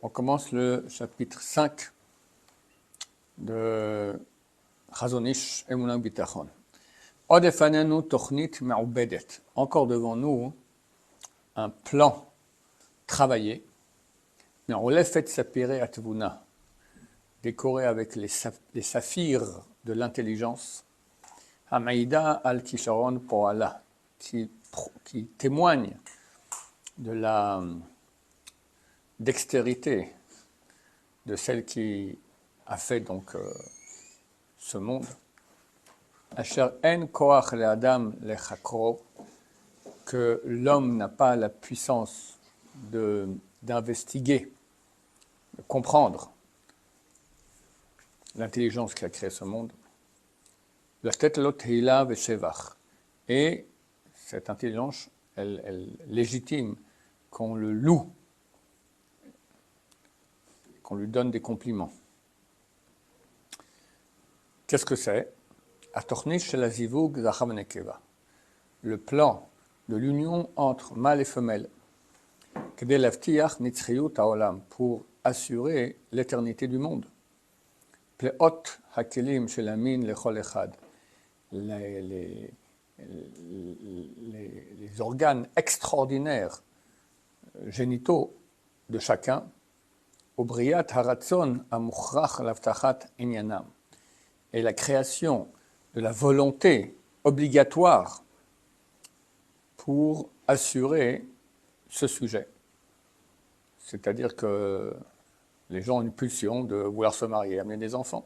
On commence le chapitre 5 de Chazon Ish Emunah Bitachon. Od efanenu tochnit ma'ubedet. Encore devant nous un plan travaillé, mais on l'a fait sapiré atvuna, décoré avec les saphirs de l'intelligence, Hamaïda al-Kisharon Poala, qui témoigne de la dextérité de celle qui a fait donc ce monde. Asher en koach le'adam lechakro, que l'homme n'a pas la puissance d'investiguer, de comprendre l'intelligence qui a créé ce monde. La tête l'othila veshevach, et cette intelligence, elle légitime qu'on le loue, qu'on lui donne des compliments. Qu'est-ce que c'est? Le plan de l'union entre mâle et femelle, pour assurer l'éternité du monde. Les organes extraordinaires génitaux de chacun, Obriat haratzon amukhrach lavtachat inyanam, et la création de la volonté obligatoire pour assurer ce sujet. C'est-à-dire que les gens ont une pulsion de vouloir se marier, amener des enfants.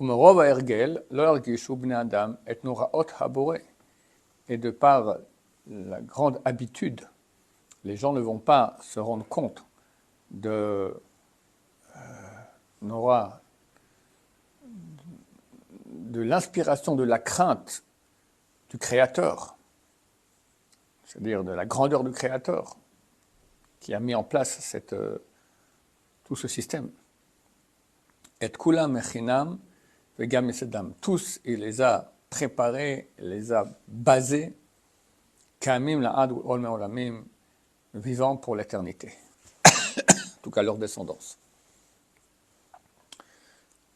Umerov ergel lo yargishu bnei adam et noraot haboré, et de par la grande habitude, les gens ne vont pas se rendre compte de l'inspiration, de la crainte du Créateur, c'est-à-dire de la grandeur du Créateur qui a mis en place tout ce système. Et kula mechinam vegam esedam, tous il les a préparés, il les a basés, kamim la'ad ol me'olamim, vivant pour l'éternité. En tout cas leur descendance.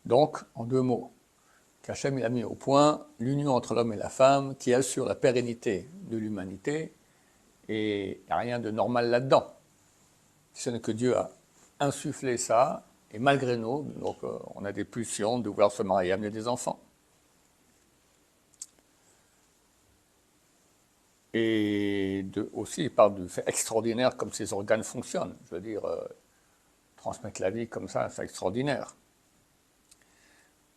Donc, en deux mots, qu'Hachem a mis au point l'union entre l'homme et la femme qui assure la pérennité de l'humanité, et il n'y a rien de normal là-dedans. Ce n'est que Dieu a insufflé ça, et malgré nous, donc, on a des pulsions de vouloir se marier, amener des enfants. Et aussi, il parle du fait extraordinaire comme ces organes fonctionnent. Je veux dire, transmettre la vie comme ça, c'est extraordinaire.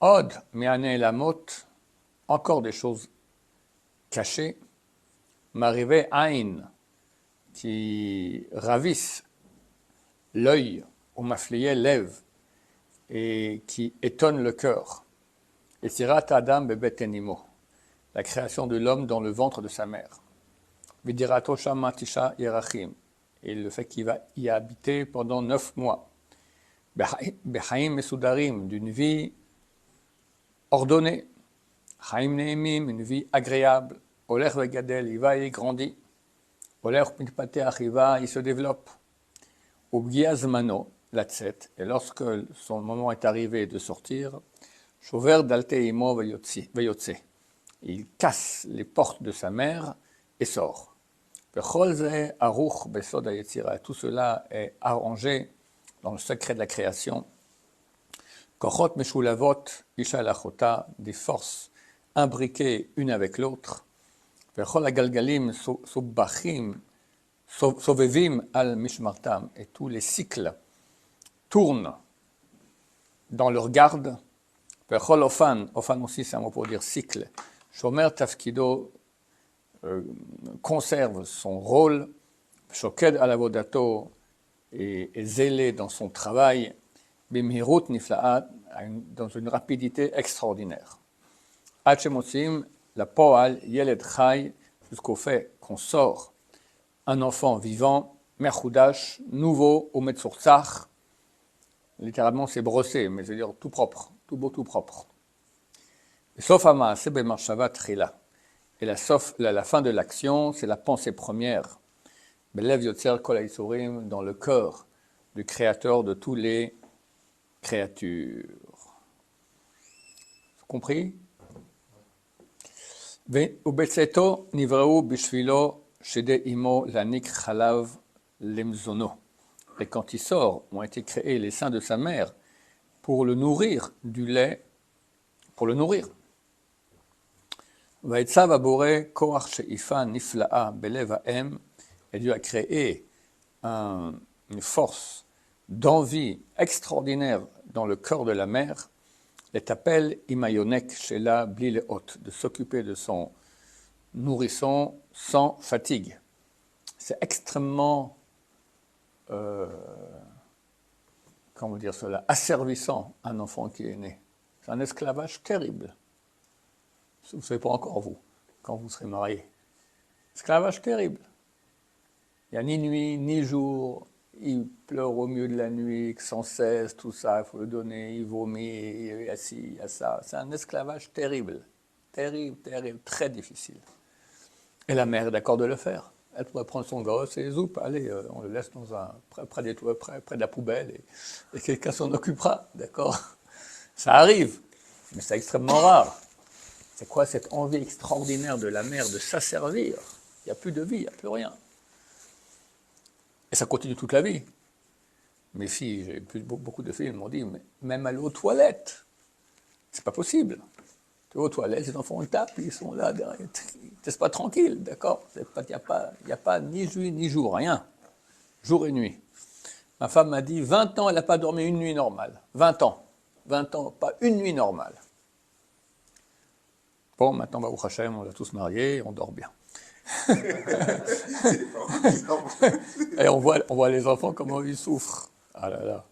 Od, me'ane lamot, encore des choses cachées. M'arrivé aïn, qui ravissent l'œil, ou maflié lève, et qui étonnent le cœur. Et sirat adam bebet enimo, la création de l'homme dans le ventre de sa mère. Vidirato shama tisha yerachim, et le fait qu'il va y habiter pendant 9 mois. Bechaim mesudarim, d'une vie ordonnée. Chaim neemim, une vie agréable. Olech vegadel, il va et il grandit. Olech mitpateach, il se développe. Ubgiazmano, latset, et lorsque son moment est arrivé de sortir, shover dalte imo veyotse, il casse les portes de sa mère et sort. Vechol ze aruch besod hayetzira, tout cela est arrangé dans le secret de la création. Kochot meshulavot isha lachota, des forces imbriquées une avec l'autre. Vechol agalgalim subbachim sovevim al mishmartam, et tous les cycles tournent dans leur garde. Vechol ofan aussi c'est un mot pour dire cycle. Shomer tafkido conserve son rôle. Shoked al avodato est zélé dans son travail. Bimhirut niflaat, dans une rapidité extraordinaire. Hachemosim, la poal yeled chai, jusqu'au fait qu'on sort un enfant vivant, merchudash, nouveau, au metzurzach, littéralement c'est brossé, mais c'est-à-dire tout propre, tout beau, tout propre. Sauf ama, c'est bemarshava trila. Et la fin de l'action, c'est la pensée première. Belev yotzer kol haïsurim, dans le cœur du Créateur de tous les créatures. Compris? ובצאתו נבראו בשבילו שדי אמו להניק חלב למזונו. Et quand il sort, ont été créés les seins de sa mère pour le nourrir du lait, pour le nourrir. ויצב הבורא כוח שאיפה נפלאה בלב האם, et Dieu a créé une force d'envie extraordinaire dans le cœur de la mère, est appelé Imayonek Shela Bli Leot, de s'occuper de son nourrisson sans fatigue. C'est extrêmement, comment dire cela, asservissant un enfant qui est né. C'est un esclavage terrible. Vous ne savez pas encore vous, quand vous serez marié. Esclavage terrible. Il n'y a ni nuit, ni jour. Il pleure au milieu de la nuit, sans cesse, tout ça, il faut le donner, il vomit, il est assis, il y a ça. C'est un esclavage terrible. Terrible, terrible, très difficile. Et la mère est d'accord de le faire. Elle pourrait prendre son gosse et zoup, allez, on le laisse dans près de la poubelle et quelqu'un s'en occupera, d'accord? Ça arrive, mais c'est extrêmement rare. C'est quoi cette envie extraordinaire de la mère de s'asservir? Il n'y a plus de vie, il n'y a plus rien. Et ça continue toute la vie. Mes filles, j'ai beaucoup de filles m'ont dit, mais même aller aux toilettes, c'est pas possible. Tu vas aux toilettes, les enfants tapent, ils sont là, ils ne restent pas tranquilles, d'accord? Il n'y a pas ni nuit ni jour, rien. Jour et nuit. Ma femme m'a dit, 20 ans, elle n'a pas dormi une nuit normale. 20 ans. 20 ans, pas une nuit normale. Bon, maintenant, Baruch Hashem, on l'a tous mariés, on dort bien. Et on voit les enfants comment ils souffrent. Ah là là.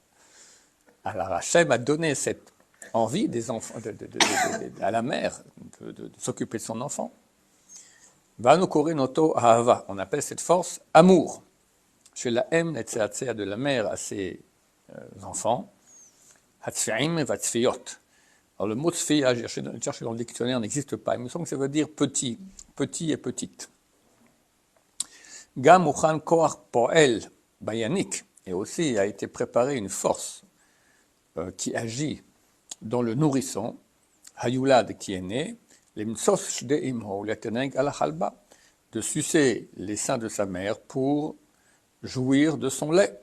Alors Hachem a donné cette envie des enfants, à la mère de s'occuper de son enfant. Vanu korinoto ahava. On appelle cette force amour. Chez la M, de la mère à ses enfants. Hatzfi'im et vatzfiot. Alors le mot tzfiya, j'ai cherché dans le dictionnaire, n'existe pas. Il me semble que ça veut dire petit, petit et petite. Gam uchan koach poel bayanik, et aussi a été préparée une force qui agit dans le nourrisson, hayulad qui est né, limtsos shdeimho leteneg ala halba, de sucer les seins de sa mère pour jouir de son lait.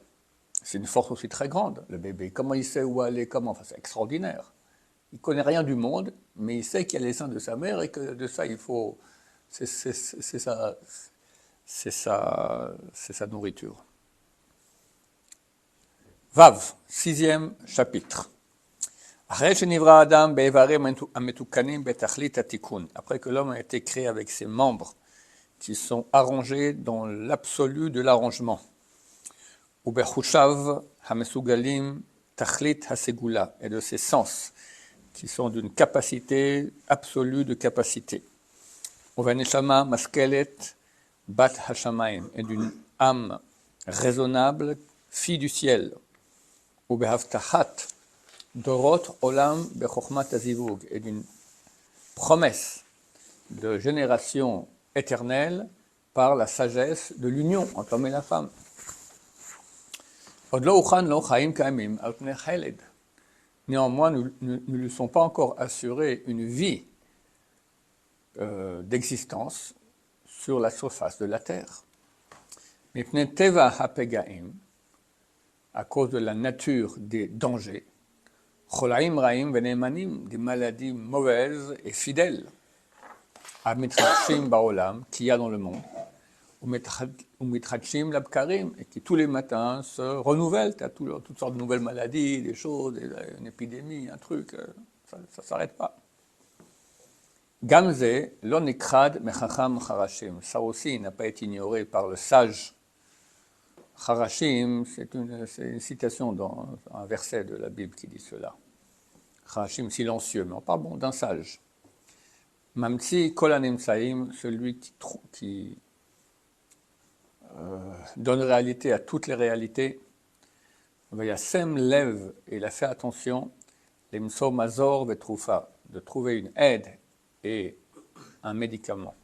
C'est une force aussi très grande, le bébé. Comment il sait où aller, comment, enfin, c'est extraordinaire. Il ne connaît rien du monde, mais il sait qu'il y a les seins de sa mère et que de ça, il faut... C'est sa nourriture. Vav, 6e chapitre. Après que l'homme a été créé avec ses membres qui sont arrangés dans l'absolu de l'arrangement. Et de ses sens qui sont d'une capacité absolue de capacité. Bat Hashamayim, et d'une âme raisonnable, fille du ciel. Ou behavtachat dorot olam bechokhmat azivug, et d'une promesse de génération éternelle par la sagesse de l'union entre l'homme et la femme. Od lo uchan lo chaim kaimim al pnei cheled. Néanmoins, nous ne lui sont pas encore assurés une vie d'existence sur la surface de la terre. Mipnei teva hapegaim, à cause de la nature des dangers, cholaim raim venemanim, des maladies mauvaises et fidèles, amitrachim baolam, qu'il y a dans le monde, umitrachim labkarim, et qui tous les matins se renouvellent. Tu as toutes sortes de nouvelles maladies, des choses, une épidémie, un truc, ça ne s'arrête pas. Gamze, l'onikrad mechacham charashim. Ça aussi n'a pas été ignoré par le sage. Charashim, c'est une citation dans un verset de la Bible qui dit cela. Charashim, silencieux, mais on parle d'un sage. Mamtsi kolanim saim, celui qui donne réalité à toutes les réalités. Vayasem lève, et il a fait attention, limso mazor vetrufa, de trouver une aide et un médicament.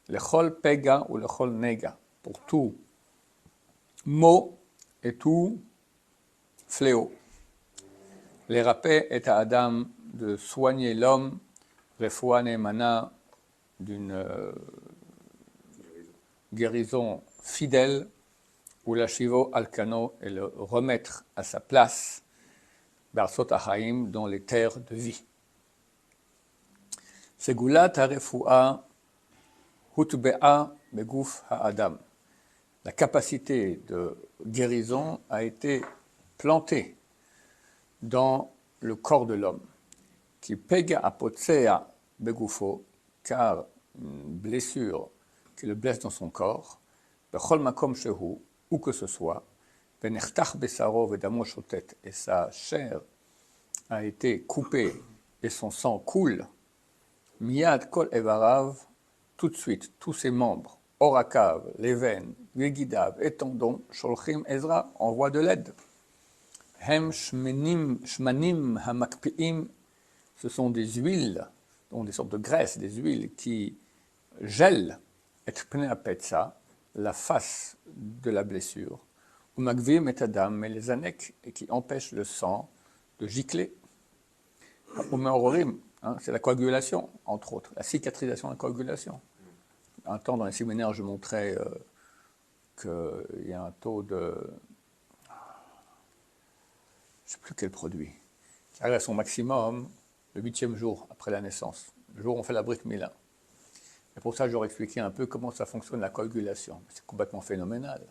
Lechol pega ou lechol nega, pour tout mot et tout fléau. Les rapé est à Adam de soigner l'homme, refoua ne'emana, d'une guérison fidèle, ou la shivo alkano, et le remettre à sa place, barsot achaim, dans les terres de vie. Segulat harefoua hutbe'a beguf ha'adam. La capacité de guérison a été plantée dans le corps de l'homme, qui pega apotsea begufo, car une blessure qui le blesse dans son corps, bechol makom shehu, où que ce soit, venechtach besaro vedamo shotet, et sa chair a été coupée et son sang coule, miyad kol evarav, tout de suite, tous ses membres, orakav, les veines, vegidav et tendons, sholchim Ezra, envoie de l'aide. Hem shmanim hamakpiim, ce sont des huiles, donc des sortes de graisses, des huiles qui gèlent et pnei apetsa, la face de la blessure, ou magvim et adam, mais les anek, et qui empêchent le sang de gicler. Ou meororim, c'est la coagulation, entre autres, la cicatrisation de la coagulation. Un temps dans les séminaires, je montrais qu'il y a un taux de, je ne sais plus quel produit, qui arrive à son maximum le 8e jour après la naissance, le jour où on fait la Brit Mila. Et pour ça, j'aurais expliqué un peu comment ça fonctionne la coagulation. C'est complètement phénoménal.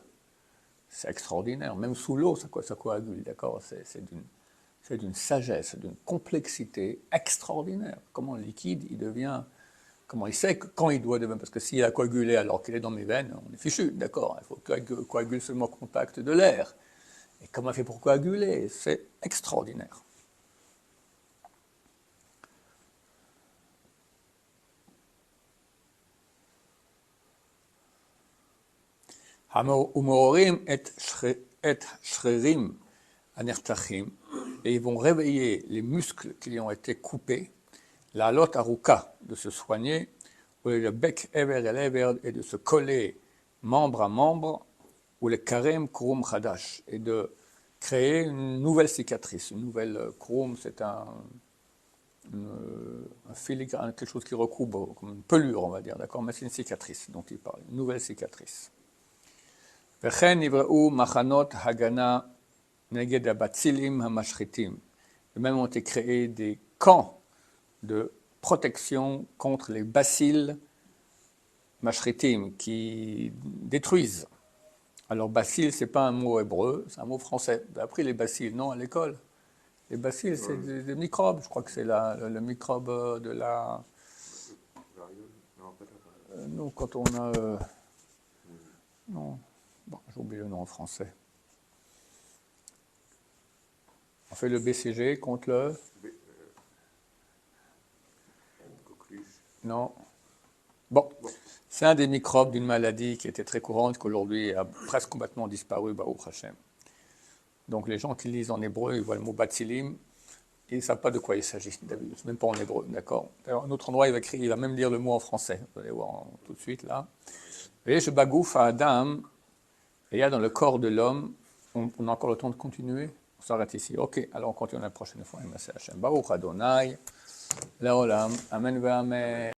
C'est extraordinaire. Même sous l'eau, ça coagule, d'accord ? C'est d'une sagesse, d'une complexité extraordinaire. Comment le liquide, il devient... Comment il sait quand il doit devenir... Parce que s'il a coagulé alors qu'il est dans mes veines, on est fichu, d'accord ? Il faut qu'il coagule seulement au contact de l'air. Et comment il fait pour coaguler ? C'est extraordinaire. Umorim et shrerim anertachim, et ils vont réveiller les muscles qui ont été coupés, la lot aruka, de se soigner, ou le bec ever el ever, et de se coller membre à membre, ou le karem krum chadash, et de créer une nouvelle cicatrice. Une nouvelle krum, c'est un filigrane, quelque chose qui recouvre, comme une pelure, on va dire, d'accord, mais c'est une cicatrice dont il parle, une nouvelle cicatrice. Vechen ivreu machanot hagana neged abatzilim hamashchitim. De même ont été créés des camps de protection contre les bacilles mashchitim qui détruisent. Alors bacille, c'est pas un mot hébreu, c'est un mot français. Vous avez appris les bacilles, non, à l'école. Les bacilles, c'est des microbes. Je crois que c'est le microbe de la... non, quand on a... non. Bon, j'ai oublié le nom en français. On fait le BCG contre le... non. Bon, c'est un des microbes d'une maladie qui était très courante, qu'aujourd'hui a presque complètement disparu, Baruch Hashem. Donc les gens qui lisent en hébreu, ils voient le mot bacillim, ils ne savent pas de quoi il s'agit, même pas en hébreu, d'accord. D'ailleurs, un autre endroit, il va même lire le mot en français, vous allez voir tout de suite là. Et je bagouf à Adam, et il y a dans le corps de l'homme, on a encore le temps de continuer, on s'arrête ici. Ok, alors on continue la prochaine fois. Baruch Adonai, Leolam, Amen ve Amen.